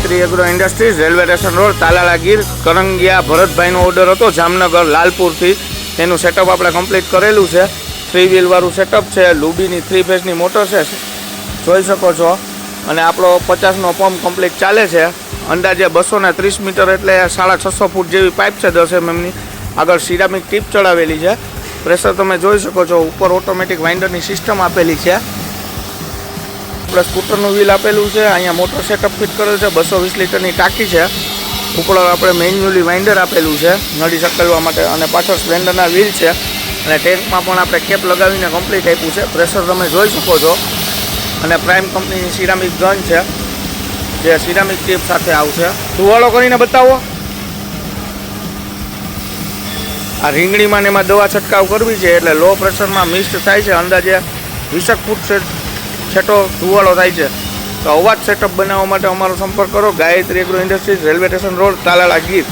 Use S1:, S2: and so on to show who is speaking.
S1: Gayatri agro industries, railway station road, Talala Gir. Karangiya ભરતભાઈનો order હતો જામનગર લાલપુરથી. તેનું સેટઅપ આપણે કમ્પ્લીટ કરેલું છે. 3 વ્હીલવાળું સેટઅપ છે. લુબીની 3 ફેઝની મોટર છે, જોઈ શકો છો. અને આપણો 50નો પંપ કમ્પ્લીટ ચાલે છે. અંદાજે 230 મીટર એટલે 650 ફૂટ જેવી પાઇપ છે 10 mmની. આગળ સિરામિક ટીપ ચડાવેલી છે. પ્રેશર તમે જોઈ શકો છો. ઉપર ઓટોમેટિક વાઇન્ડરની સિસ્ટમ આપેલી છે. આપણે સ્કૂટરનું વ્હીલ આપેલું છે. અહીંયા મોટર સેટઅપ ફિટ કરેલું છે. 220 લીટરની ટાંકી છે. ઉપર આપણે મેન્યુઅલી વાઇન્ડર આપેલું છે નળી સકલવા માટે. અને પાછળ સ્પ્લેન્ડરના વ્હીલ છે. અને ટેન્કમાં પણ આપણે કેપ લગાવીને કમ્પ્લીટ આપ્યું છે. પ્રેશર તમે જોઈ શકો છો. અને પ્રાઇમ કંપનીની સિરામિક ગન છે, જે સિરામિક ટીપ સાથે આવશે. ધુવાળો કરીને બતાવો. આ રીંગણીમાં ને એમાં દવા છંટકાવ કરવી છે, એટલે લો પ્રેશરમાં મિસ્ટ થાય છે. અંદાજે 20 ફૂટ છેટો ધુવાળો થાય છે. તો અવાજ સેટઅપ બનાવવા માટે અમારો સંપર્ક કરો. Gayatri agro industries, railway station road, Talala Gir.